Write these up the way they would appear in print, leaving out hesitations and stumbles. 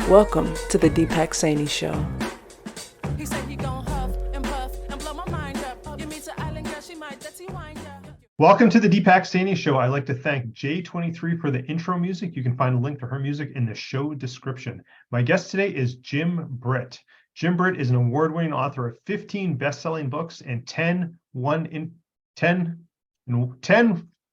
Welcome to the Deepak Saini Show. He said he gon' huff and puff and blow my mind up. You meet an island girl, she might Jxxiii wind up. Welcome to the Deepak Saini Show. I'd like to thank Jxxiii for the intro music. You can find a link to her music in the show description. My guest today is Britt. Britt is an award-winning author of 15 best-selling books and 10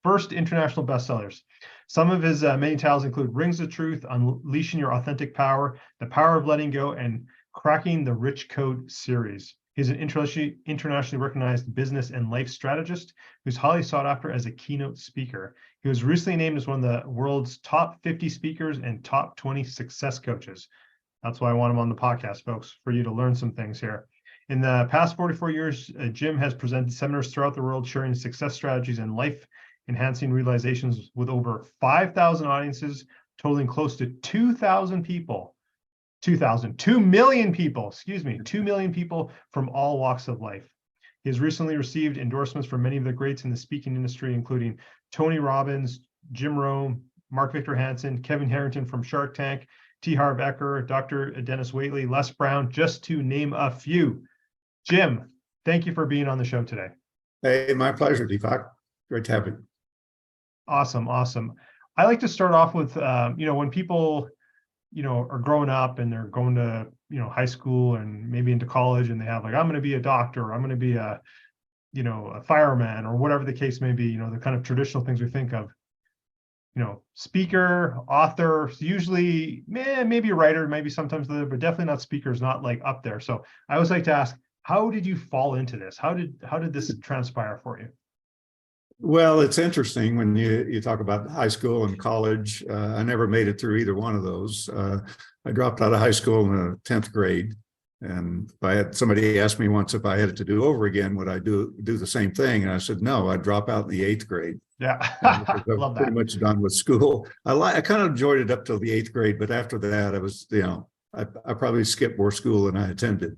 first international bestsellers. Some of his many titles include Rings of Truth, Unleashing Your Authentic Power, The Power of Letting Go, and Cracking the Rich Code series. He's an internationally recognized business and life strategist who's highly sought after as a keynote speaker. He was recently named as one of the world's top 50 speakers and top 20 success coaches. That's why I want him on the podcast, folks, for you to learn some things here. In the past 44 years, Jim has presented seminars throughout the world sharing success strategies and life-enhancing realizations with over 5,000 audiences, totaling close to 2 million people from all walks of life. He has recently received endorsements from many of the greats in the speaking industry, including Tony Robbins, Jim Rohn, Mark Victor Hansen, Kevin Harrington from Shark Tank, T. Harv Eker, Dr. Dennis Waitley, Les Brown, just to name a few. Jim, thank you for being on the show today. Hey, my pleasure, Deepak. Great to have you. Awesome. I like to start off with, when people, are growing up and they're going to, high school and maybe into college, and they have like, I'm going to be a doctor, I'm going to be a fireman, or whatever the case may be, the kind of traditional things we think of, speaker, author, usually, maybe a writer, maybe sometimes, but definitely not speakers, not like up there. So I always like to ask, how did you fall into this? How did this transpire for you? Well, it's interesting when you talk about high school and college. I never made it through either one of those. I dropped out of high school in the 10th grade. And somebody asked me once if I had it to do over again, would I do the same thing? And I said, no, I'd drop out in the 8th grade. Yeah, love that. Pretty much done with school. I kind of enjoyed it up till the 8th grade, but after that, I was, I probably skipped more school than I attended.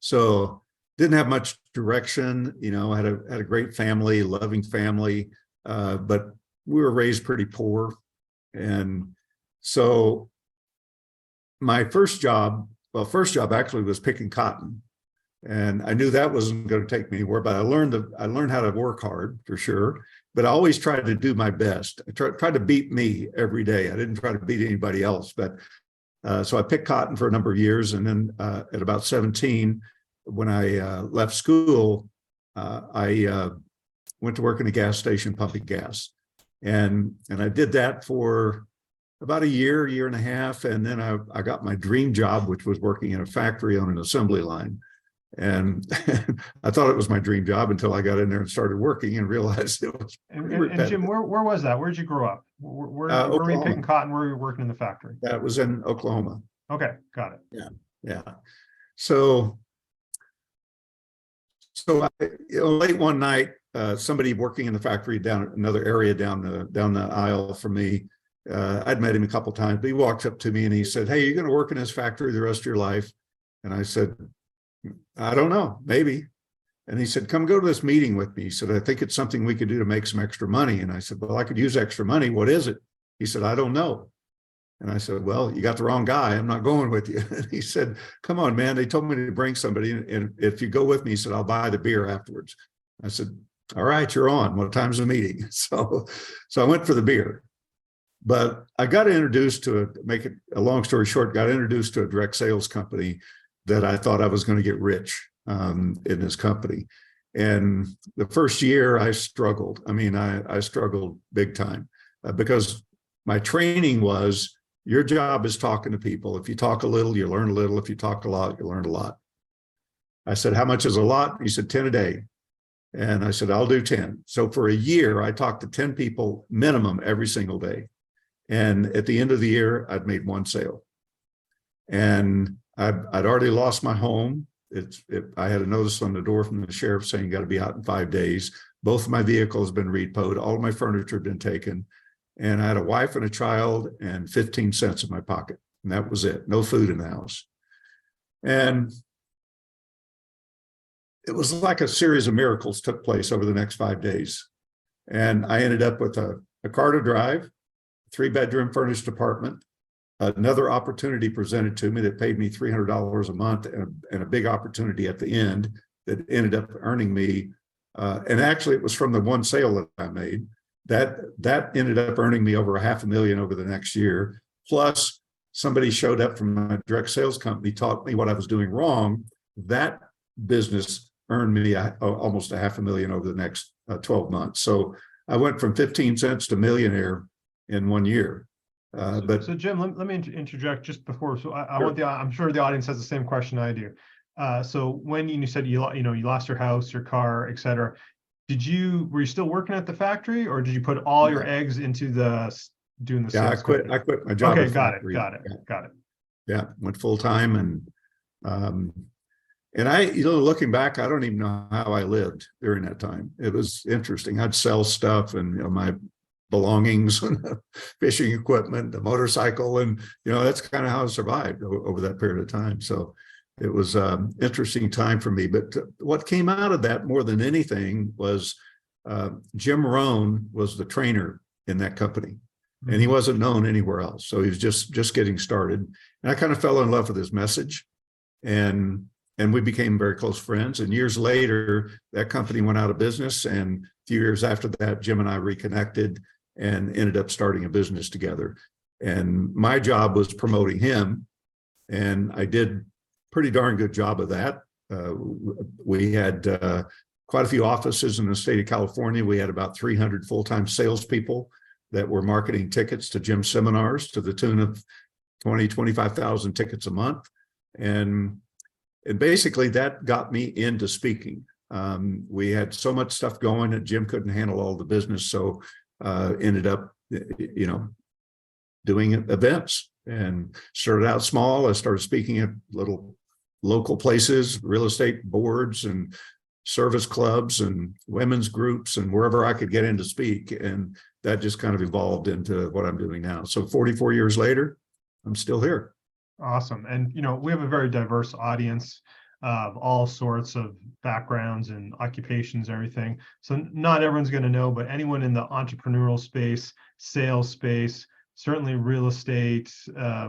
So didn't have much direction. I had a great family, loving family, but we were raised pretty poor. And so my first job actually was picking cotton. And I knew that wasn't going to take me anywhere, but I learned how to work hard for sure. But I always tried to do my best. I tried to beat me every day. I didn't try to beat anybody else. But so I picked cotton for a number of years. And then at about 17, when I left school, I went to work in a gas station pumping gas. And I did that for about a year and a half. And then I got my dream job, which was working in a factory on an assembly line. And I thought it was my dream job until I got in there and started working and realized it was. And Jim, where was that? Where'd you grow up? Where were you picking cotton? Where were you working in the factory? That was in Oklahoma. Okay, got it. Yeah. So late one night, somebody working in the factory down another area down the aisle from me, I'd met him a couple times, but he walked up to me and he said, "Hey, you're going to work in this factory the rest of your life?" And I said, "I don't know, maybe." And he said, "Come go to this meeting with me." He said, "I think it's something we could do to make some extra money." And I said, "Well, I could use extra money. What is it?" He said, "I don't know." And I said, "Well, you got the wrong guy. I'm not going with you." And he said, "Come on, man. They told me to bring somebody. And if you go with me," he said, "I'll buy the beer afterwards." I said, "All right, you're on. What time's the meeting?" So I went for the beer. But I got introduced to make it a long story short, got introduced to a direct sales company that I thought I was going to get rich in this company. And the first year I struggled. I mean, I struggled big time because my training was, your job is talking to people. If you talk a little, you learn a little. If you talk a lot, you learn a lot. I said, "How much is a lot?" He said, 10 a day. And I said, "I'll do 10. So for a year, I talked to 10 people minimum every single day. And at the end of the year, I'd made one sale. And I'd already lost my home. I had a notice on the door from the sheriff saying, "You got to be out in 5 days." Both of my vehicles have been repoed. All of my furniture had been taken. And I had a wife and a child and 15 cents in my pocket. And that was it. No food in the house. And it was like a series of miracles took place over the next 5 days. And I ended up with a car to drive, 3-bedroom furnished apartment, another opportunity presented to me that paid me $300 a month, and a big opportunity at the end that ended up earning me, and actually it was from the one sale that I made, that ended up earning me over $500,000 over the next year. Plus somebody showed up from a direct sales company, taught me what I was doing wrong. That business earned me almost $500,000 over the next 12 months. So I went from 15 cents to millionaire in 1 year. So Jim, let me interject just before. So I Sure. want I'm sure the audience has the same question I do. So when you said you lost your house, your car, et cetera, were you still working at the factory, or did you put all your eggs into doing the Yeah, sales? I quit my job. Okay, at got factory. it. Yeah, went full time, and I, looking back, I don't even know how I lived during that time. It was interesting. I'd sell stuff and my belongings, fishing equipment, the motorcycle, and that's kind of how I survived over that period of time. So it was an interesting time for me. But what came out of that more than anything was Jim Rohn was the trainer in that company, and he wasn't known anywhere else. So he was just getting started, and I kind of fell in love with his message, and we became very close friends. And years later, that company went out of business, and a few years after that, Jim and I reconnected and ended up starting a business together. And my job was promoting him, and I did pretty darn good job of that. We had quite a few offices in the state of California. We had about 300 full-time salespeople that were marketing tickets to Jim seminars to the tune of 25,000 tickets a month. And basically that got me into speaking. We had so much stuff going that Jim couldn't handle all the business. So ended up, doing events, and started out small. I started speaking at little local places, real estate boards and service clubs and women's groups, and wherever I could get in to speak. And that just kind of evolved into what I'm doing now. So 44 years later, I'm still here. Awesome. And, we have a very diverse audience of all sorts of backgrounds and occupations, everything. So not everyone's going to know, but anyone in the entrepreneurial space, sales space, certainly real estate,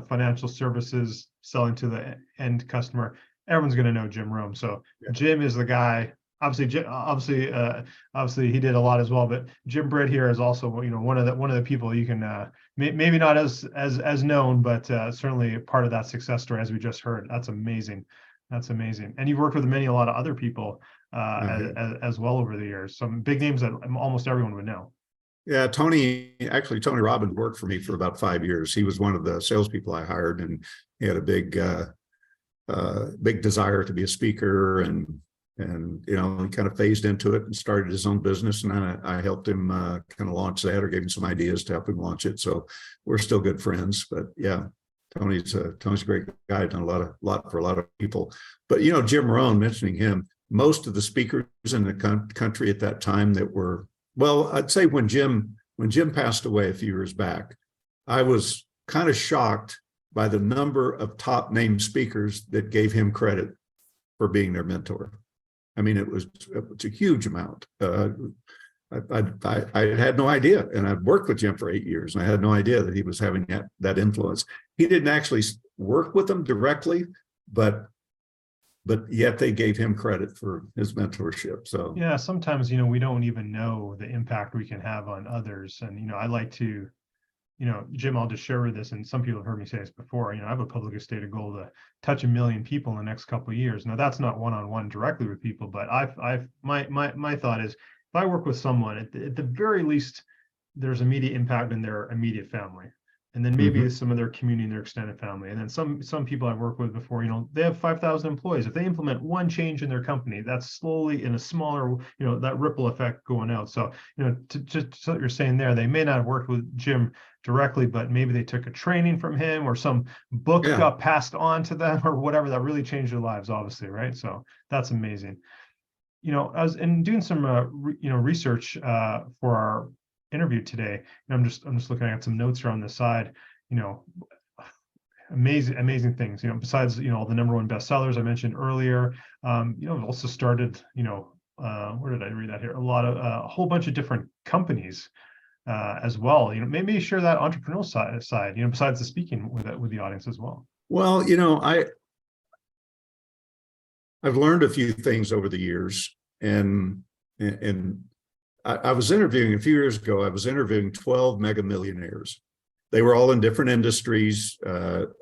financial services, selling to the end customer, everyone's going to know Jim Rohn. So yeah. Jim is the guy. Obviously, he did a lot as well. But Jim Britt here is also, one of the people you can maybe not as known, but certainly part of that success story, as we just heard. That's amazing. That's amazing. And you've worked with a lot of other people as well over the years. Some big names that almost everyone would know. Yeah, Tony Robbins worked for me for about 5 years. He was one of the salespeople I hired, and he had a big desire to be a speaker, and he kind of phased into it and started his own business. And I helped him kind of launch that, or gave him some ideas to help him launch it. So we're still good friends. But yeah, Tony's a great guy. Done a lot for a lot of people. But Jim Rohn, mentioning him, most of the speakers in the country at that time that were, well, I'd say when Jim passed away a few years back, I was kind of shocked by the number of top name speakers that gave him credit for being their mentor. I mean, it was a huge amount. I had no idea, and I'd worked with Jim for 8 years, and I had no idea that he was having that influence. He didn't actually work with them directly, but yet they gave him credit for his mentorship. So yeah, sometimes we don't even know the impact we can have on others. And I like to, Jim, I'll just share with this, and some people have heard me say this before. I have a publicly stated goal to touch 1 million people in the next couple of years. Now that's not one-on-one directly with people, but my thought is, if I work with someone, at the very least, there's immediate impact in their immediate family. And then maybe some of their community and their extended family. And then some people I've worked with before, they have 5,000 employees. If they implement one change in their company, that's slowly in a smaller, that ripple effect going out. So, just what you're saying there, they may not have worked with Jim directly, but maybe they took a training from him, or some book got passed on to them, or whatever, that really changed their lives, obviously, right? So that's amazing. I was doing some research for our interview today, and I'm just looking at some notes here on the side. Amazing things. Besides all the #1 bestsellers I mentioned earlier, also started where did I read that here? A whole bunch of different companies. as well. Maybe share that entrepreneurial side, besides the speaking with the audience as well. Well, I've learned a few things over the years, and I was interviewing a few years ago. I was interviewing 12 mega millionaires. They were all in different industries.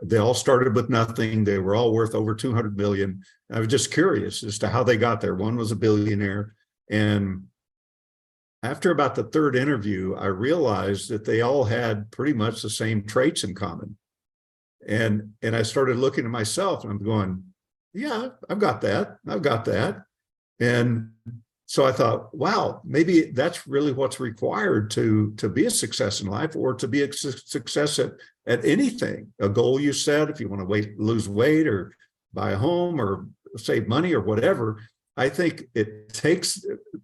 They all started with nothing. They were all worth over 200 million. I was just curious as to how they got there. One was a billionaire. And after about the third interview, I realized that they all had pretty much the same traits in common. And I started looking at myself and I'm going, yeah, I've got that. I've got that. And so I thought, wow, maybe that's really what's required to be a success in life, or to be a success at anything, a goal you set, if you want to lose weight or buy a home or save money or whatever. I think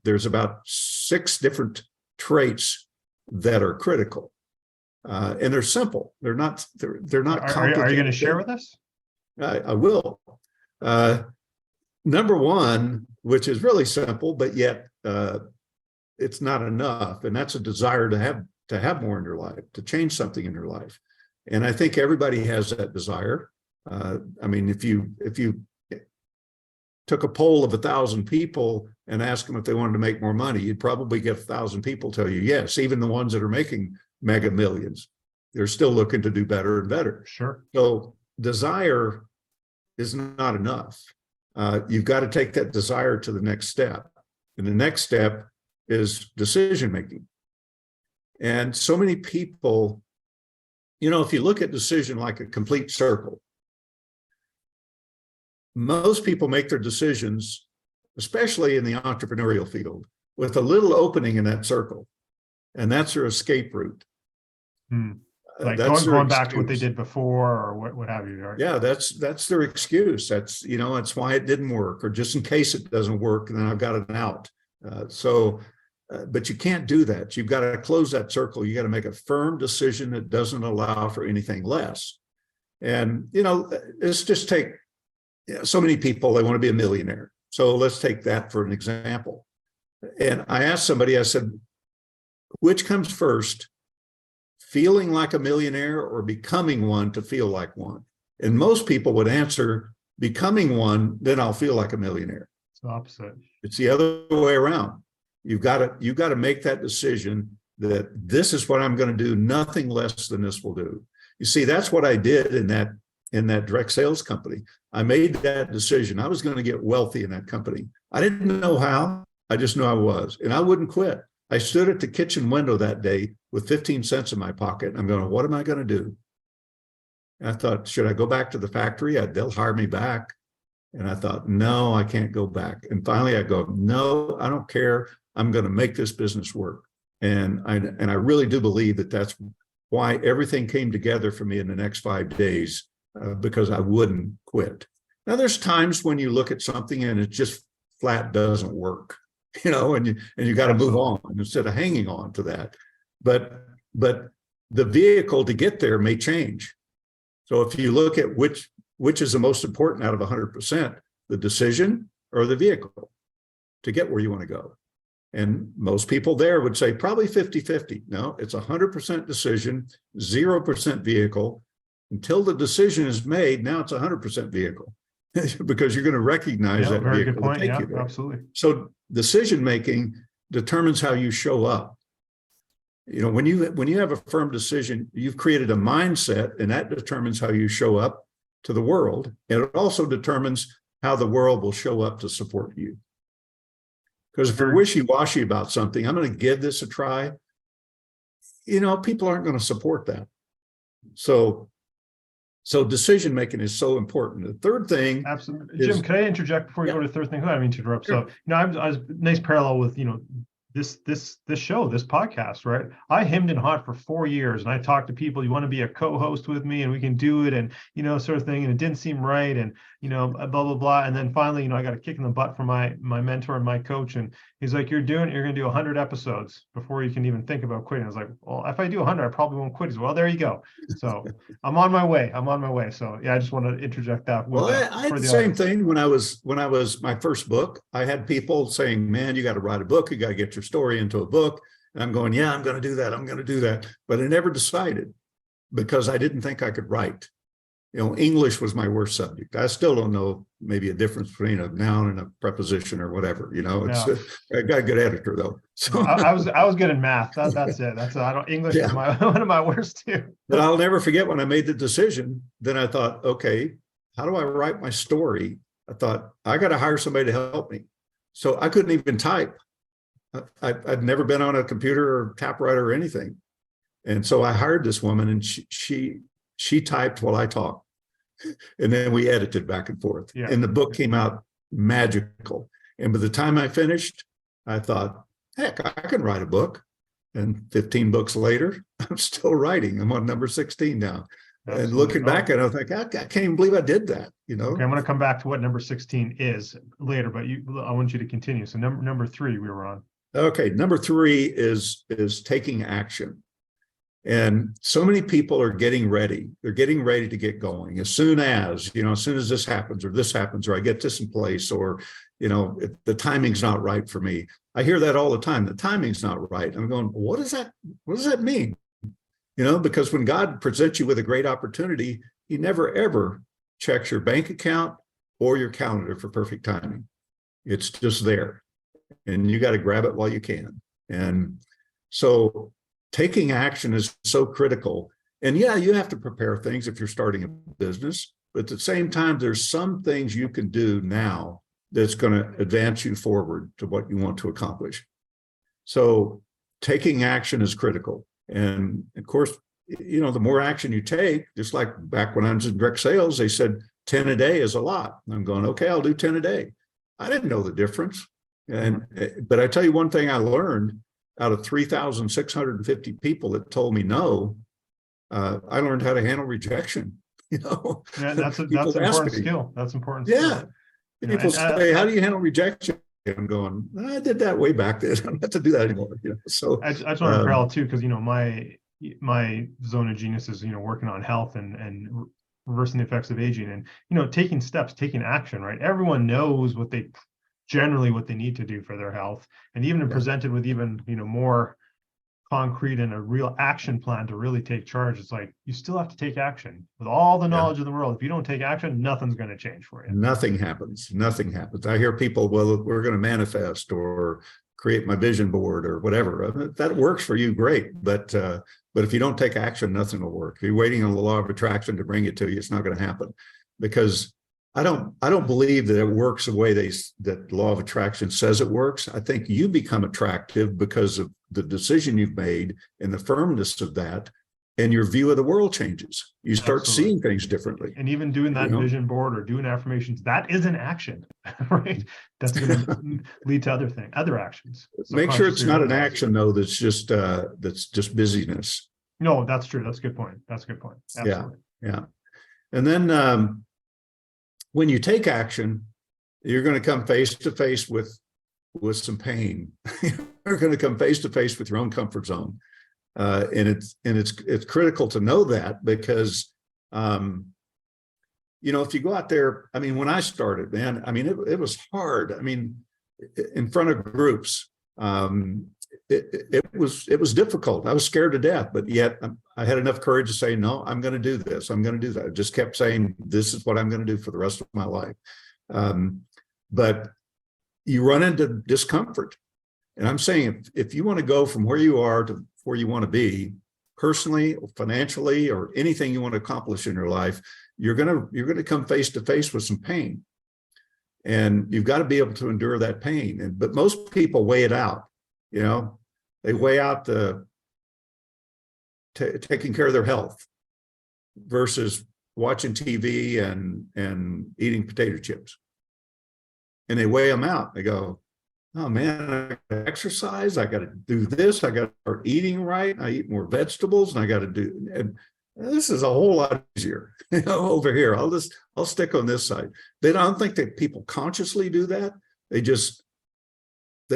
there's about 6 different traits that are critical, and they're simple. They're not complicated. Are you going to share with us? I will. Number one, which is really simple, but yet it's not enough, and that's a desire to have more in your life, to change something in your life. And I think everybody has that desire. I mean, if you took a poll of 1,000 people and asked them if they wanted to make more money, you'd probably get 1,000 people tell you yes. Even the ones that are making mega millions, they're still looking to do better and better. Sure. So desire is not enough. You've got to take that desire to the next step. And the next step is decision making. And so many people, if you look at decision like a complete circle, most people make their decisions, especially in the entrepreneurial field, with a little opening in that circle. And that's their escape route. Like going back to what they did before, or what have you. Right? Yeah, that's their excuse. That's why it didn't work, or just in case it doesn't work, then I've got an out. But you can't do that. You've got to close that circle. You got to make a firm decision that doesn't allow for anything less. And let's just take so many people, they want to be a millionaire. So let's take that for an example. And I asked somebody, I said, which comes first? Feeling like a millionaire or becoming one to feel like one? And most people would answer, becoming one, then I'll feel like a millionaire. It's the opposite. It's the other way around. You've got to make that decision that this is what I'm going to do, nothing less than this will do. You see, that's what I did in that direct sales company. I made that decision. I was going to get wealthy in that company. I didn't know how. I just knew I was, and I wouldn't quit. I stood at the kitchen window that day with 15 cents in my pocket. I'm going, what am I going to do? And I thought, should I go back to the factory? They'll hire me back. And I thought, no, I can't go back. And finally I go, no, I don't care. I'm going to make this business work. And I really do believe that that's why everything came together for me in the next 5 days, because I wouldn't quit. Now, there's times when you look at something and it just flat doesn't work, and you got to move on instead of hanging on to that. But the vehicle to get there may change. So if you look at which is the most important out of 100%, the decision or the vehicle to get where you want to go. And most people there would say probably 50-50. No, it's 100% decision, 0% vehicle. Until the decision is made, now it's 100% vehicle. Because you're going to recognize that very vehicle good point. to take Yeah, you there. absolutely. So decision making determines how you show up. When you have a firm decision, you've created a mindset, and that determines how you show up to the world. And it also determines how the world will show up to support you. Because if you're wishy-washy about something, I'm going to give this a try, people aren't going to support that. So decision making is so important. The third thing, absolutely, Jim, can I interject before you go to the third thing? I didn't mean to interrupt. Sure. So, I was nice parallel with this show, this podcast, right? I hemmed and hawed for 4 years, and I talked to people. You want to be a co-host with me, and we can do it, and sort of thing. And it didn't seem right, and blah blah blah. And then finally, I got a kick in the butt from my mentor and my coach, and he's like, "You're going to do 100 episodes before you can even think about quitting." I was like, "Well, if I do 100, I probably won't quit." He's, "Well, there you go." So I'm on my way. So yeah, I just want to interject that. I had the same thing when I was my first book. I had people saying, "Man, you got to write a book. You got to get your story into a book." And I'm going, yeah, I'm going to do that. I'm going to do that. But I never decided because I didn't think I could write. English was my worst subject. I still don't know maybe a difference between a noun and a preposition or whatever. It's I got a good editor though. So I was good in math. That's it. English is one of my worst too. But I'll never forget when I made the decision. Then I thought, okay, how do I write my story? I thought I got to hire somebody to help me. So I couldn't even type. I'd never been on a computer or typewriter or anything. And so I hired this woman, and she typed while I talked. And then we edited back and forth. Yeah. And the book came out magical. And by the time I finished, I thought, heck, I can write a book. And 15 books later, I'm still writing. I'm on number 16 now. Absolutely. And looking back at it, I was like, I can't even believe I did that. Okay, I'm going to come back to what number 16 is later, but I want you to continue. So number 3 we were on. Okay, number 3 is taking action. And so many people are getting ready. They're getting ready to get going as soon as this happens, or I get this in place, or, the timing's not right for me. I hear that all the time. The timing's not right. I'm going, what does that mean? Because when God presents you with a great opportunity, he never, ever checks your bank account or your calendar for perfect timing. It's just there. And you got to grab it while you can. And so taking action is so critical. And yeah, you have to prepare things if you're starting a business, but at the same time, there's some things you can do now that's going to advance you forward to what you want to accomplish. So taking action is critical. And of course, the more action you take, just like back when I was in direct sales, they said 10 a day is a lot. I'm going, okay, I'll do 10 a day. I didn't know the difference. But I tell you one thing I learned out of 3,650 people that told me no, I learned how to handle rejection. Yeah, that's an important skill. That's important. Yeah. People say, how do you handle rejection? I'm going, I did that way back then. I don't have to do that anymore. So I just want to parallel too, because my zone of genius is working on health and reversing the effects of aging, and taking steps, taking action. Right? Everyone knows what they need to do for their health, and even presented with even more concrete and a real action plan to really take charge. It's like you still have to take action with all the knowledge of the world. If you don't take action, nothing's going to change for you. Nothing happens. I hear people, well, we're going to manifest or create my vision board or whatever. That works for you, great, but if you don't take action, nothing will work. If you're waiting on the law of attraction to bring it to you, it's not going to happen. Because I don't believe that it works the way that law of attraction says it works. I think you become attractive because of the decision you've made and the firmness of that, and your view of the world changes. You start seeing things differently. And even doing that vision board or doing affirmations, that is an action, right? That's going to lead to other actions. So make sure it's not an action though that's just busyness. No, that's true. That's a good point. Absolutely. Yeah. And then when you take action, you're going to come face to face with some pain. You're going to come face to face with your own comfort zone, and it's critical to know that because if you go out there, when I started, man, it was hard. In front of groups, it was difficult. I was scared to death, but yet I had enough courage to say, no, I'm going to do this. I'm going to do that. I just kept saying, this is what I'm going to do for the rest of my life. But you run into discomfort. And I'm saying, if you want to go from where you are to where you want to be, personally, financially, or anything you want to accomplish in your life, you're going to come face to face with some pain. And you've got to be able to endure that pain. But most people weigh it out. They weigh out taking care of their health versus watching TV and eating potato chips. And they weigh them out. They go, oh man, I got to exercise. I got to do this. I got to start eating right. I eat more vegetables, and I got to do. And this is a whole lot easier over here. I'll stick on this side. I don't think that people consciously do that. They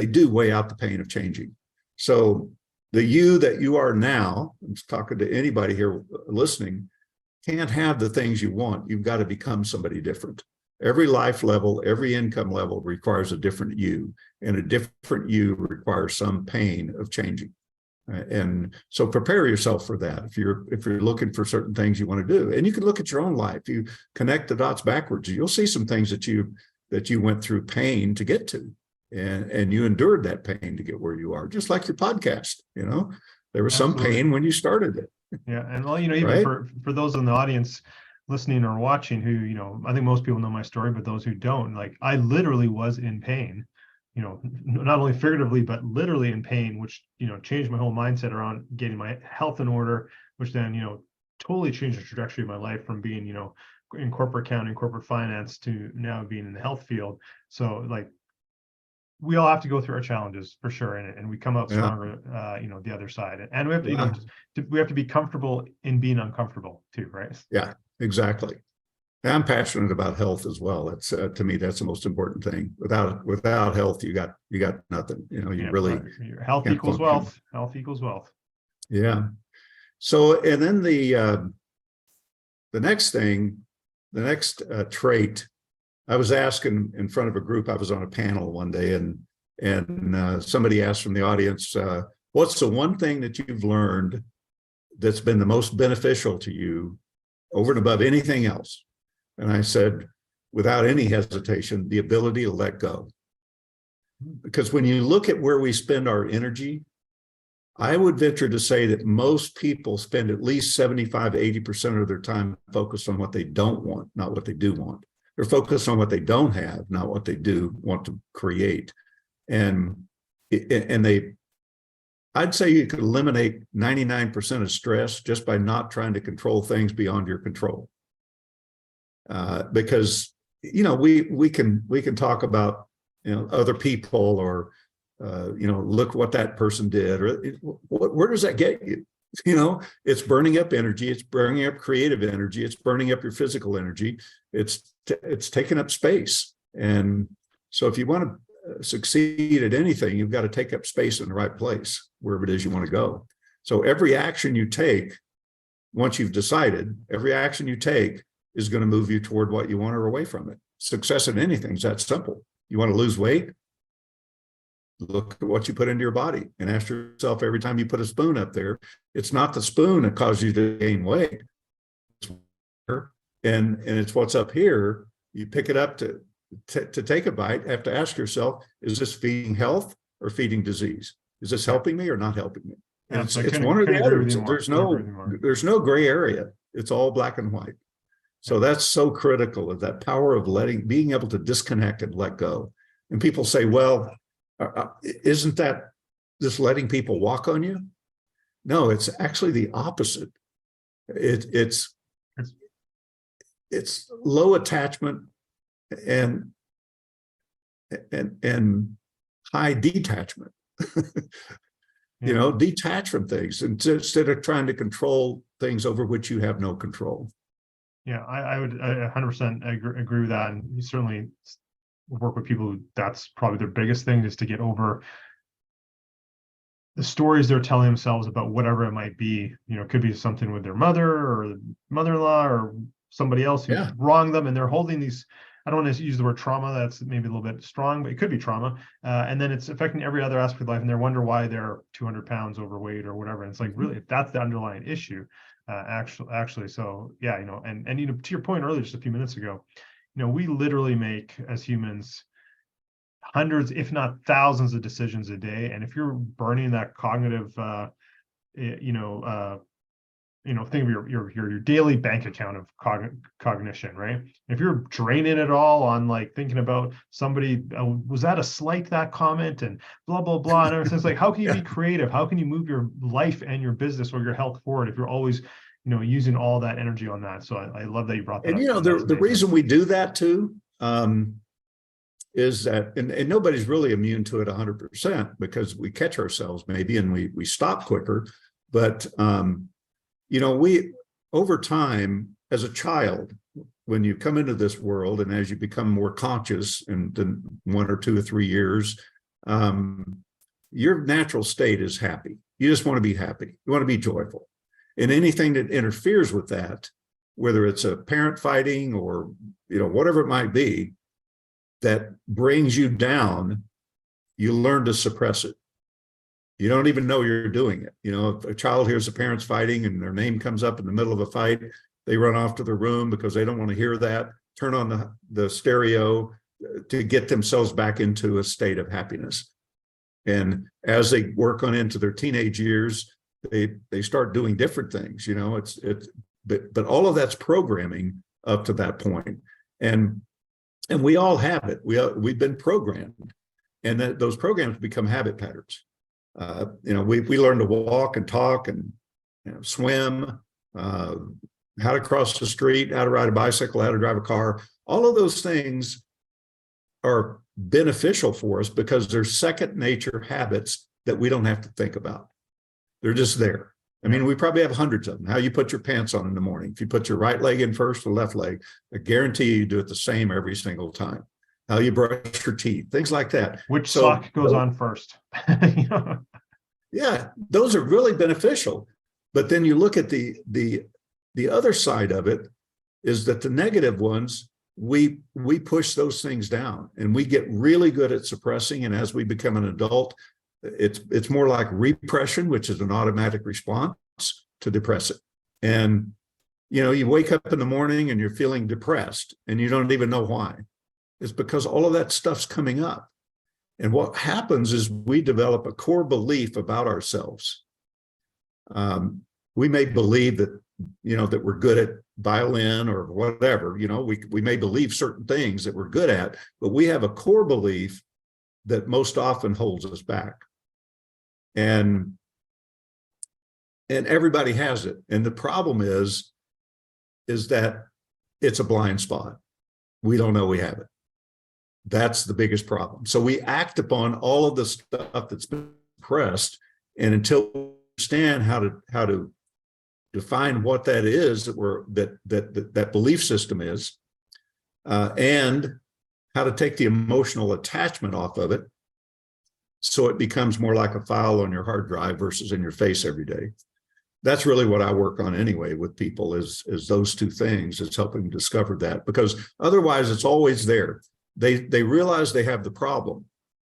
do weigh out the pain of changing. So the you that you are now, I'm talking to anybody here listening, can't have the things you want. You've got to become somebody different. Every life level, every income level requires a different you, and a different you requires some pain of changing. And so prepare yourself for that. If you're looking for certain things you want to do, and you can look at your own life, you connect the dots backwards, you'll see some things that you went through pain to get to, and you endured that pain to get where you are. Just like your podcast, there was some pain when you started it. Yeah, and well, even right? for those in the audience listening or watching who, I think most people know my story, but those who don't, like, I literally was in pain. Not only figuratively, but literally in pain, which, changed my whole mindset around getting my health in order, which then, totally changed the trajectory of my life from being, in corporate accounting, corporate finance to now being in the health field. So like, we all have to go through our challenges for sure. And we come out stronger, the other side. And we have to, we have to be comfortable in being uncomfortable too, right? Yeah, exactly. I'm passionate about health as well. That's to me, that's the most important thing. Without health, you got nothing. Really, your health equals wealth. Health equals wealth. Yeah. So, and then the next thing, the next trait, I was asked in front of a group. I was on a panel one day, and somebody asked from the audience, "What's the one thing that you've learned that's been the most beneficial to you over and above anything else?" And I said, without any hesitation, the ability to let go. Because when you look at where we spend our energy, I would venture to say that most people spend at least 75, 80% of their time focused on what they don't want, not what they do want. They're focused on what they don't have, not what they do want to create. And I'd say you could eliminate 99% of stress just by not trying to control things beyond your control. Because we can talk about other people, or look what that person did, or where does that get you? It's burning up energy, it's burning up creative energy, it's burning up your physical energy, it's taking up space. And so if you want to succeed at anything, you've got to take up space in the right place, wherever it is you want to go. So every action you take, once you've decided, every action you take is going to move you toward what you want or away from it. Success in anything is that simple. You want to lose weight? Look at what you put into your body and ask yourself every time you put a spoon up there, it's not the spoon that caused you to gain weight. And it's what's up here. You pick it up to take a bite, have to ask yourself, is this feeding health or feeding disease? Is this helping me or not helping me? And it's one or the other. There's no gray area. It's all black and white. So that's so critical, of that power of being able to disconnect and let go. And people say, well, isn't that just letting people walk on you? No, it's actually the opposite. It's low attachment and high detachment. Detach from things instead of trying to control things over which you have no control. Yeah, I would 100% agree with that. And you certainly work with people who that's probably their biggest thing, is to get over the stories they're telling themselves about whatever it might be. It could be something with their mother or mother-in-law or somebody else who wronged them, and they're holding these, I don't want to use the word trauma, that's maybe a little bit strong, but it could be trauma. And then it's affecting every other aspect of life, and they wonder why they're 200 pounds overweight or whatever. And it's like, really, if that's the underlying issue, actually. So yeah, and to your point earlier, just a few minutes ago, we literally make, as humans, hundreds, if not thousands, of decisions a day. And if you're burning that cognitive, think of your daily bank account of cognition, right? If you're draining it all on like thinking about somebody, was that a slight, that comment, and blah blah blah, and everything, it's like, how can you be creative? How can you move your life and your business or your health forward if you're always using all that energy on that? So I love that you brought that up. And the reason we do that too is that, and nobody's really immune to it 100%, because we catch ourselves maybe and we stop quicker. But we, over time, as a child, when you come into this world and as you become more conscious in 1 or 2 or 3 years, your natural state is happy. You just want to be happy. You want to be joyful. And anything that interferes with that, whether it's a parent fighting or, whatever it might be, that brings you down, you learn to suppress it. You don't even know you're doing it. You know, if a child hears the parents fighting and their name comes up in the middle of a fight, they run off to their room because they don't want to hear that, turn on the stereo to get themselves back into a state of happiness. And as they work on into their teenage years, they start doing different things, you know, but all of that's programming up to that point. And we all have it. We've been programmed, and those programs become habit patterns. You know, we learn to walk and talk and, you know, swim, how to cross the street, how to ride a bicycle, how to drive a car. All of those things are beneficial for us because they're second nature habits that we don't have to think about. They're just there. I mean, we probably have hundreds of them. How you put your pants on in the morning. If you put your right leg in first or left leg, I guarantee you do it the same every single time. How you brush your teeth, things like that. Which sock goes on first? You know? Yeah, those are really beneficial. But then you look at the other side of it is that the negative ones, we push those things down and we get really good at suppressing. And as we become an adult, it's more like repression, which is an automatic response to depress it. And, you know, you wake up in the morning and you're feeling depressed and you don't even know why. It's because all of that stuff's coming up. And what happens is we develop a core belief about ourselves. We may believe that, you know, that we're good at violin or whatever, you know, we may believe certain things that we're good at, but we have a core belief that most often holds us back. And everybody has it. And the problem is that it's a blind spot. We don't know we have it. That's the biggest problem. So we act upon all of the stuff that's been suppressed, and until we understand how to define what that is that belief system is, and how to take the emotional attachment off of it, so it becomes more like a file on your hard drive versus in your face every day. That's really what I work on anyway with people is those two things. It's helping them discover that, because otherwise it's always there. They realize they have the problem.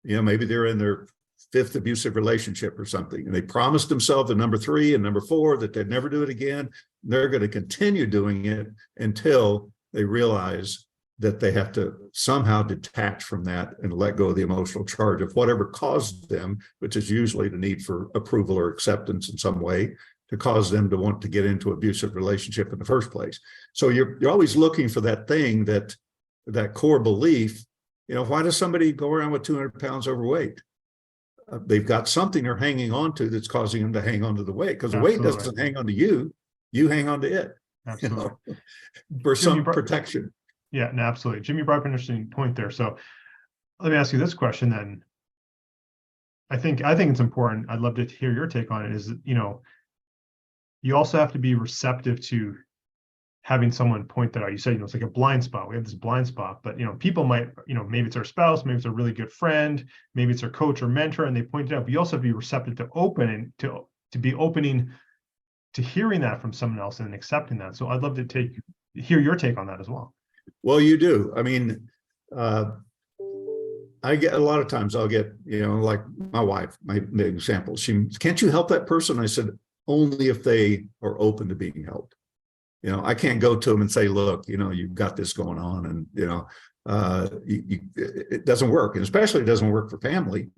You know, maybe they're in their fifth abusive relationship or something, and they promised themselves at number 3 and number 4 that they'd never do it again. They're going to continue doing it until they realize that they have to somehow detach from that and let go of the emotional charge of whatever caused them, which is usually the need for approval or acceptance in some way, to cause them to want to get into abusive relationship in the first place. So you're always looking for that thing, that core belief. You know, why does somebody go around with 200 pounds overweight? They've got something they're hanging on to that's causing them to hang on to the weight, because the weight doesn't hang on to you, you hang on to it. Absolutely. You know, for some protection. Yeah, no, absolutely. Jimmy brought up an interesting point there. So let me ask you this question then. I think it's important. I'd love to hear your take on it. Is, you know, you also have to be receptive to having someone point that out. You said, you know, it's like a blind spot. We have this blind spot, but, you know, people might, you know, maybe it's our spouse, maybe it's a really good friend, maybe it's our coach or mentor, and they point it out. But you also have to be receptive to open and to be opening to hearing that from someone else and accepting that. So I'd love to hear your take on that as well. Well, you do. I mean, I get a lot of times I'll get, you know, like my wife, my example, can't you help that person? I said, only if they are open to being helped. You know, I can't go to them and say, look, you know, you've got this going on, and, you know, it doesn't work. And especially it doesn't work for family.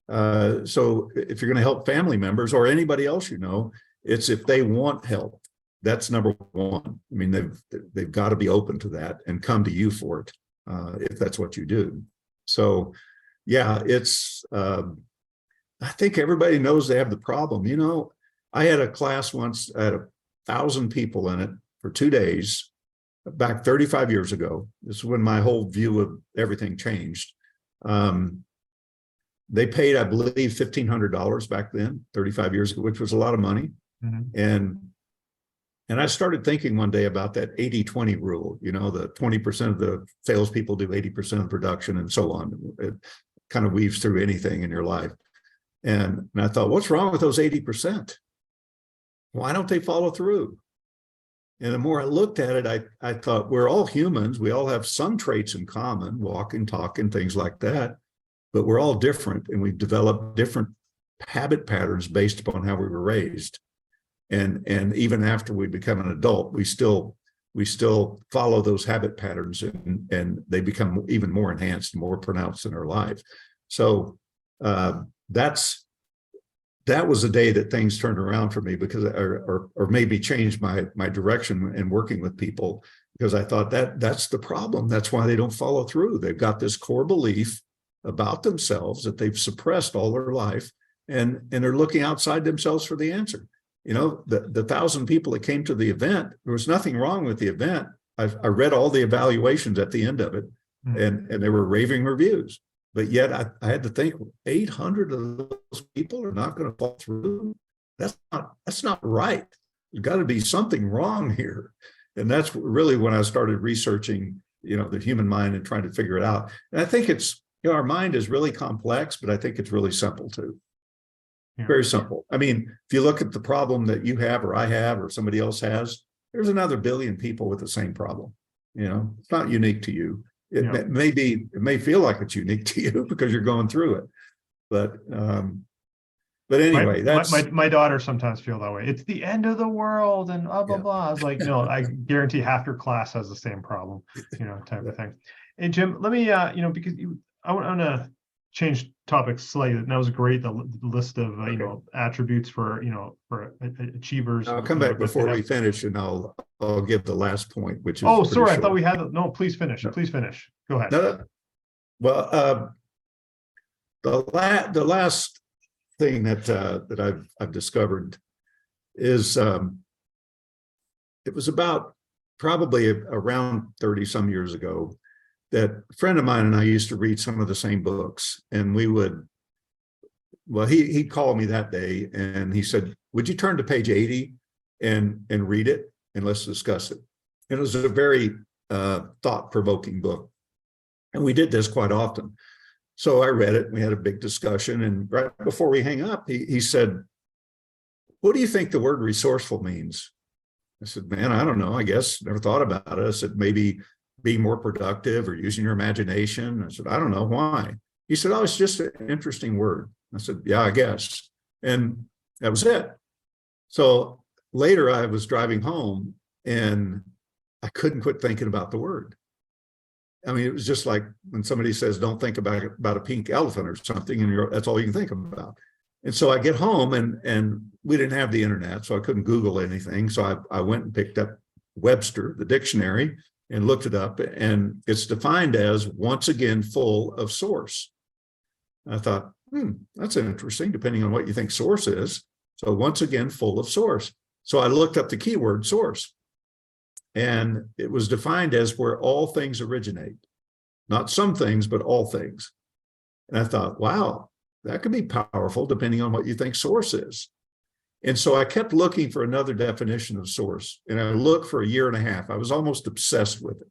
So if you're going to help family members or anybody else, you know, it's if they want help. That's number one. I mean, they've got to be open to that and come to you for it, if that's what you do. So, yeah, it's. I think everybody knows they have the problem. You know, I had a class once. I had 1,000 people in it for 2 days, back 35 years ago. This is when my whole view of everything changed. They paid, I believe, $1,500 back then, 35 years ago, which was a lot of money. Mm-hmm. And I started thinking one day about that 80-20 rule, you know, the 20% of the salespeople do 80% of production and so on. It kind of weaves through anything in your life. And I thought, what's wrong with those 80%? Why don't they follow through? And the more I looked at it, I thought, we're all humans. We all have some traits in common, walking, talking, things like that. But we're all different, and we've developed different habit patterns based upon how we were raised. And even after we become an adult, we still follow those habit patterns, and they become even more enhanced and more pronounced in our life. So that was the day that things turned around for me, because or maybe changed my direction in working with people, because I thought that's the problem. That's why they don't follow through. They've got this core belief about themselves that they've suppressed all their life, and they're looking outside themselves for the answer. The 1,000 people that came to the event, there was nothing wrong with the event. I read all the evaluations at the end of it, and they were raving reviews. But yet I had to think, 800 of those people are not going to fall through. That's not right. There's got to be something wrong here. And that's really when I started researching, the human mind and trying to figure it out. And I think it's, our mind is really complex, but I think it's really simple too. Yeah. Very simple. I mean, if you look at the problem that you have, or I have, or somebody else has, there's another billion people with the same problem. It's not unique to you. It may feel like it's unique to you because you're going through it. But anyway, my daughter sometimes feel that way. It's the end of the world and blah, blah, blah. I was like, no, I guarantee half your class has the same problem, type of thing. And Jim, let me, because I want to change topics slightly. That was great. The list of attributes for achievers. I'll come back before we finish, and I'll give the last point, which is. Oh, sorry, short. I thought we had. No, please finish. No. Please finish. Go ahead. No. Well, the last thing that I've discovered is it was about probably around 30 some years ago, that a friend of mine and I used to read some of the same books, and he'd call me that day and he said, would you turn to page 80 and read it, and let's discuss it. And it was a very thought-provoking book. And we did this quite often. So I read it, and we had a big discussion. And right before we hang up, he said, what do you think the word resourceful means? I said, man, I don't know, I guess, never thought about it. I said, maybe being more productive or using your imagination. I said, I don't know why. He said, oh, it's just an interesting word. I said, yeah, I guess. And that was it. So later I was driving home and I couldn't quit thinking about the word. I mean, it was just like when somebody says, don't think about a pink elephant or something, and that's all you can think about. And so I get home, and we didn't have the internet, so I couldn't Google anything. So I went and picked up Webster, the dictionary, and looked it up, and it's defined as once again full of source. I thought, that's interesting, depending on what you think source is. So once again, full of source. So I looked up the keyword source, and it was defined as where all things originate, not some things, but all things. And I thought, wow, that could be powerful depending on what you think source is. And so I kept looking for another definition of source, and I looked for a year and a half. I was almost obsessed with it.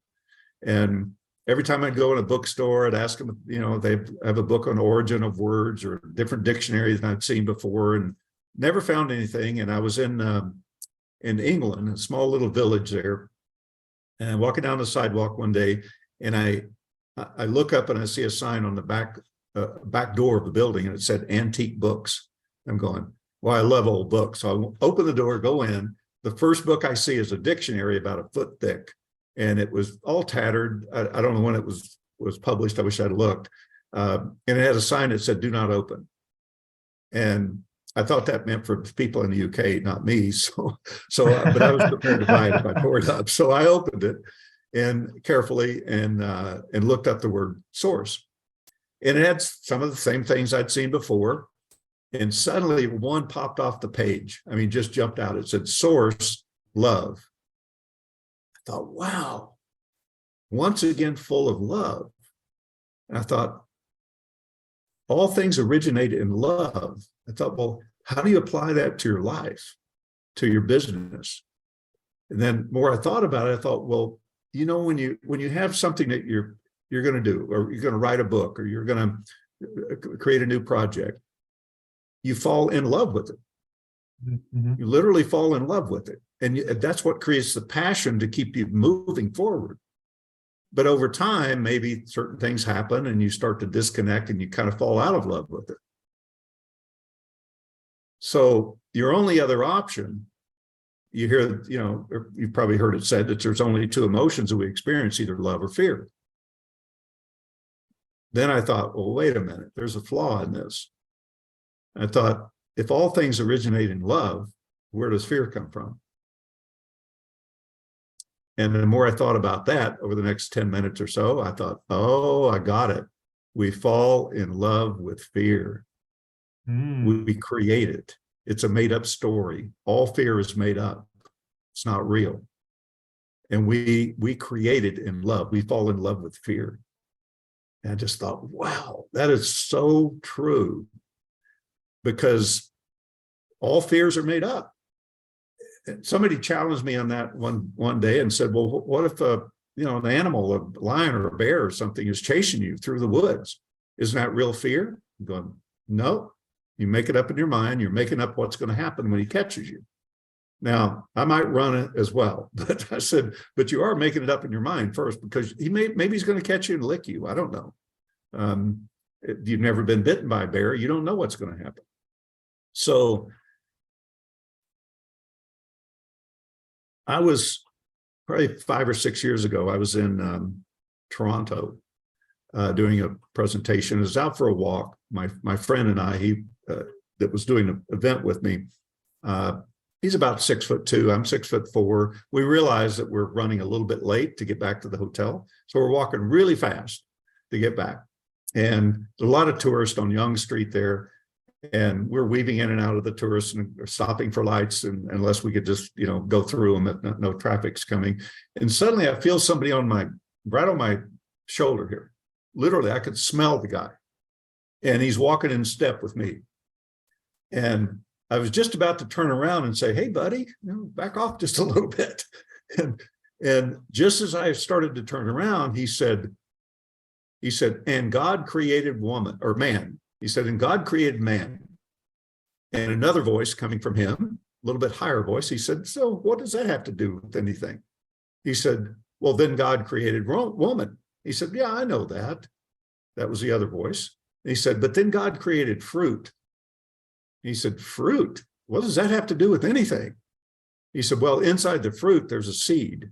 And every time I'd go in a bookstore, I'd ask them, they have a book on origin of words or different dictionaries than I'd seen before, and never found anything. And I was in England, a small little village there, and walking down the sidewalk one day, and I look up and I see a sign on the back door of the building, and it said antique books. I'm going, well, I love old books. So I open the door, go in. The first book I see is a dictionary about a foot thick, and it was all tattered. I don't know when it was published. I wish I'd looked. And it had a sign that said, do not open. And I thought that meant for people in the UK, not me. But I was prepared to buy it if I tore it up. So I opened it and carefully and looked up the word source. And it had some of the same things I'd seen before. And suddenly one popped off the page. I mean, just jumped out. It said source, love. I thought, wow, once again, full of love. And I thought, all things originate in love. I thought, well, how do you apply that to your life, to your business? And then more I thought about it, I thought, well, when you have something that you're going to do, or you're going to write a book, or you're going to create a new project, you fall in love with it. Mm-hmm. You literally fall in love with it. And that's what creates the passion to keep you moving forward. But over time, maybe certain things happen and you start to disconnect and you kind of fall out of love with it. So your only other option, you hear, or you've probably heard it said that there's only two emotions that we experience, either love or fear. Then I thought, well, wait a minute, there's a flaw in this. I thought, if all things originate in love, where does fear come from? And the more I thought about that over the next 10 minutes or so, I thought, oh, I got it. We fall in love with fear. We create it. It's a made-up story. All fear is made up. It's not real. And we create it in love. We fall in love with fear. And I just thought, wow, that is so true. Because all fears are made up. Somebody challenged me on that one day and said, well, what if an animal, a lion or a bear or something is chasing you through the woods? Isn't that real fear? I'm going, no, you make it up in your mind. You're making up what's going to happen when he catches you. Now, I might run it as well, but I said, but you are making it up in your mind first, because maybe he's going to catch you and lick you. I don't know. You've never been bitten by a bear. You don't know what's going to happen. So I was probably 5 or 6 years ago, I was in Toronto doing a presentation. I was out for a walk. My friend and I, that was doing an event with me, he's about 6'2", I'm 6'4". We realized that we're running a little bit late to get back to the hotel. So we're walking really fast to get back. And there's a lot of tourists on Yonge Street there. And we're weaving in and out of the tourists and stopping for lights, and unless we could just, go through them, if no traffic's coming. And suddenly I feel somebody right on my shoulder here. Literally, I could smell the guy. And he's walking in step with me. And I was just about to turn around and say, hey, buddy, back off just a little bit. And just as I started to turn around, he said, and God created woman or man. He said, and God created man. And another voice coming from him, a little bit higher voice, he said, so what does that have to do with anything? He said, well, then God created woman. He said, yeah, I know that. That was the other voice. And he said, but then God created fruit. He said, fruit? What does that have to do with anything? He said, well, inside the fruit, there's a seed.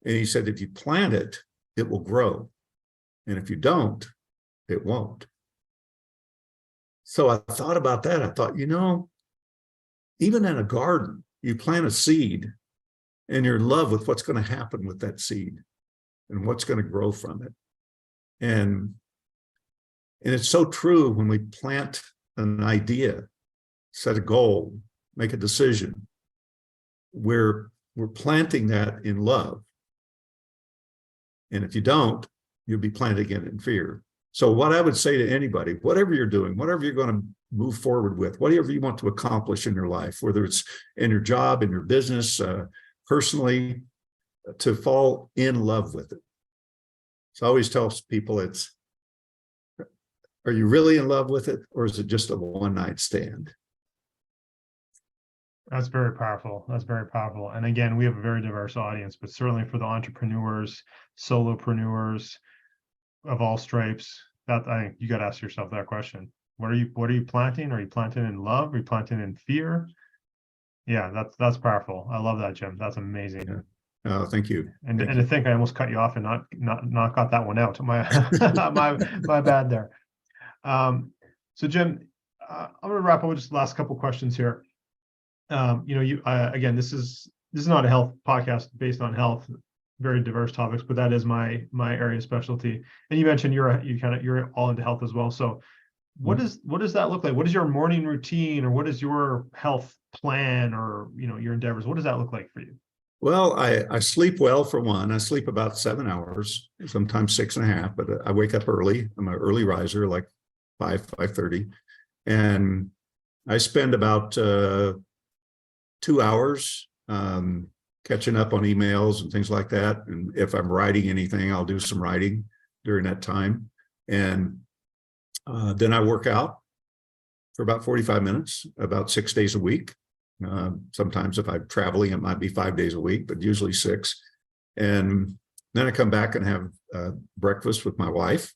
And he said, if you plant it, it will grow. And if you don't, it won't. So I thought about that. I thought, even in a garden, you plant a seed and you're in love with what's going to happen with that seed and what's going to grow from it. And it's so true when we plant an idea, set a goal, make a decision. We're planting that in love. And if you don't, you'll be planting it in fear. So what I would say to anybody, whatever you're doing, whatever you're going to move forward with, whatever you want to accomplish in your life, whether it's in your job, in your business, personally, to fall in love with it. So I always tell people are you really in love with it, or is it just a one-night stand? That's very powerful. That's very powerful. And again, we have a very diverse audience, but certainly for the entrepreneurs, solopreneurs, of all stripes, that I think you got to ask yourself that question. What are you planting? Are you planting in love? Are you planting in fear? Yeah, that's powerful. I love that, Jim. That's amazing. Yeah. Oh, thank you. And to think I almost cut you off and not got that one out. My my bad there. So Jim, I'm going to wrap up with just the last couple questions here. Again, this is not a health podcast based on health. Very diverse topics, but that is my area of specialty. And you mentioned you're all into health as well. So what does that look like? What is your morning routine, or what is your health plan, or your endeavors? What does that look like for you? Well, I sleep well, for one. I sleep about 7 hours, sometimes 6.5, but I wake up early. I'm an early riser, like 5:30. And I spend about 2 hours catching up on emails and things like that. And if I'm writing anything, I'll do some writing during that time. And then I work out for about 45 minutes, about 6 days a week. Sometimes if I'm traveling, it might be 5 days a week, but usually 6. And then I come back and have breakfast with my wife.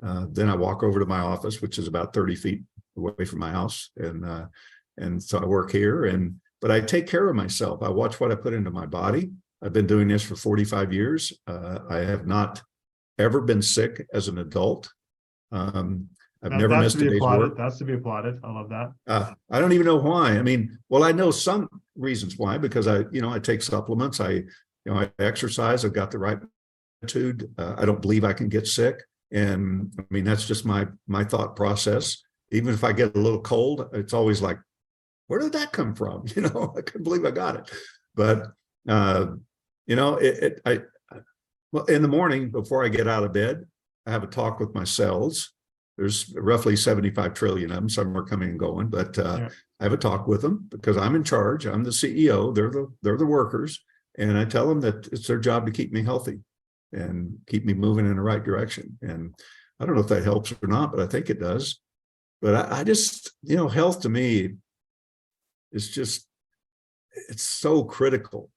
Then I walk over to my office, which is about 30 feet away from my house, and so I work here, but I take care of myself. I watch what I put into my body. I've been doing this for 45 years. I have not ever been sick as an adult. I've never missed a day's work. That's to be applauded. I love that. I don't even know why. I mean, well, I know some reasons why, because I take supplements. I exercise. I've got the right attitude. I don't believe I can get sick. And I mean, that's just my thought process. Even if I get a little cold, it's always like, where did that come from? I couldn't believe I got it. But, well, in the morning before I get out of bed, I have a talk with my cells. There's roughly 75 trillion of them. Some are coming and going, but I have a talk with them because I'm in charge. I'm the CEO. They're the workers. And I tell them that it's their job to keep me healthy and keep me moving in the right direction. And I don't know if that helps or not, but I think it does. But I just, health to me is just, it's so critical.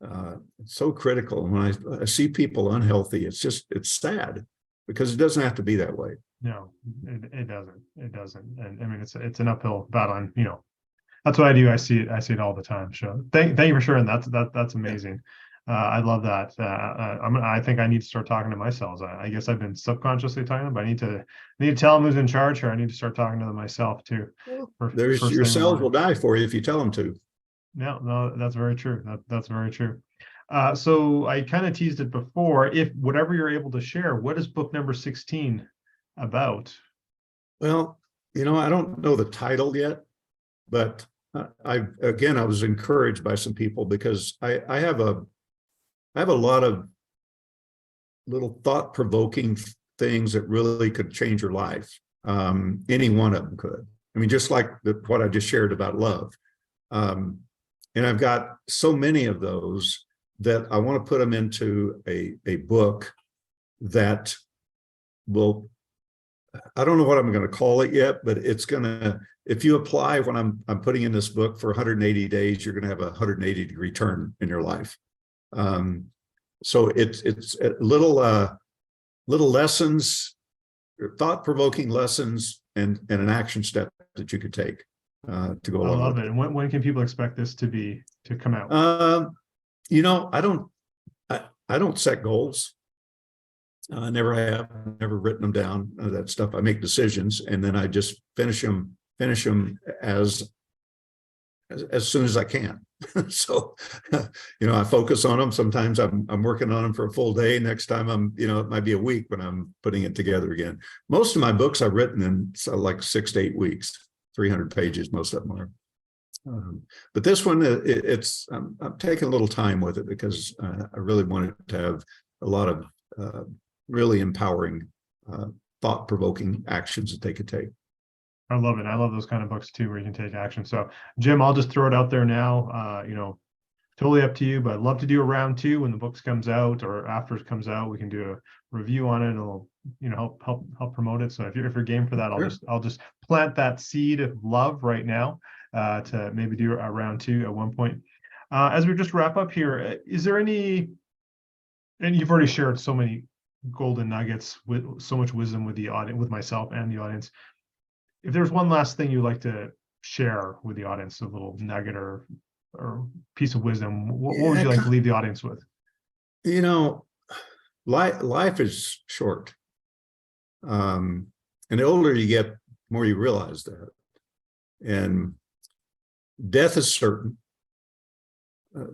It's so critical. And when I see people unhealthy, it's sad because it doesn't have to be that way. No, it doesn't. It doesn't. And I mean, it's an uphill battle. And, that's what I do. I see it all the time. So thank you for sharing. That's amazing. I love that. I think I need to start talking to my cells. I guess I've been subconsciously talking to them, but I need to tell them who's in charge here. I need to start talking to them myself too. Your cells will die for you if you tell them to. No, that's very true. That's very true. So I kind of teased it before. If whatever you're able to share, what is book number 16 about? Well, I don't know the title yet, but I was encouraged by some people because I have a lot of little thought-provoking things that really could change your life. Any one of them could. I mean, just like what I just shared about love. And I've got so many of those that I want to put them into a book that will, I don't know what I'm going to call it yet, but it's going to, if you apply when I'm putting in this book for 180 days, you're going to have a 180-degree turn in your life. So it's little lessons, thought-provoking lessons, and an action step that you could take to go along. I love it. And when can people expect this to come out? I don't set goals. I never have, never written them down, that stuff. I make decisions and then I just finish them as soon as I can. So, I focus on them. Sometimes I'm working on them for a full day. Next time it might be a week when I'm putting it together again. Most of my books I've written in like 6 to 8 weeks, 300 pages, most of them are. But this one, I'm taking a little time with it because I really wanted to have a lot of really empowering, thought-provoking actions that they could take. I love it. I love those kind of books too, where you can take action. So, Jim, I'll just throw it out there now. Totally up to you, but I'd love to do a round 2 when the book comes out or after it comes out. We can do a review on it, and it'll, help promote it. So if you're game for that, I'll just plant that seed of love right now to maybe do a round 2 at one point. As we just wrap up here, is there any? And you've already shared so many golden nuggets with so much wisdom with the audience, with myself and the audience. If there's one last thing you'd like to share with the audience, a little nugget or piece of wisdom, what would you like to leave the audience with? Life is short. And the older you get, the more you realize that. And death is certain.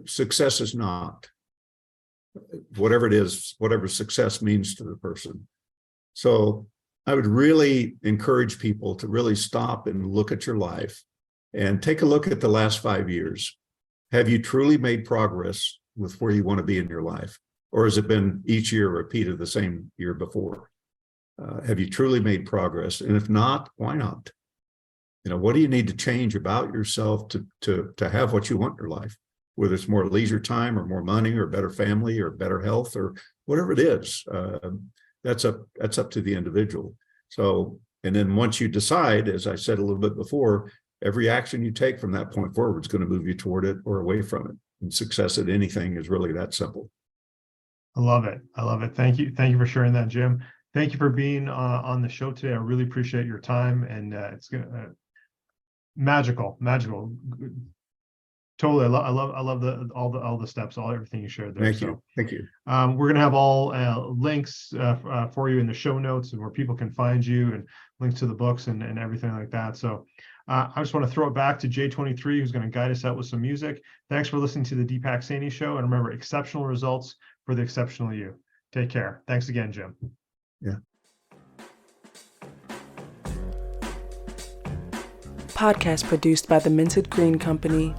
Success is not. Whatever it is, whatever success means to the person. So I would really encourage people to really stop and look at your life and take a look at the last 5 years. Have you truly made progress with where you want to be in your life? Or has it been each year repeated the same year before? Have you truly made progress? And if not, why not? What do you need to change about yourself to have what you want in your life? Whether it's more leisure time or more money or better family or better health or whatever it is, that's up to the individual. So, and then once you decide, as I said a little bit before, every action you take from that point forward is going to move you toward it or away from it. And success at anything is really that simple. I love it. Thank you for sharing that, Jim. Thank you for being on the show today. I really appreciate your time, and it's gonna magical. Totally, I love all the steps, everything you shared there. Thank you. We're gonna have all links for you in the show notes and where people can find you, and links to the books and everything like that. So I just want to throw it back to J23, who's going to guide us out with some music. Thanks for listening to the Deepak Saini Show, and remember, exceptional results for the exceptional you. Take care. Thanks again, Jim. Yeah. Podcast produced by the Minted Green Company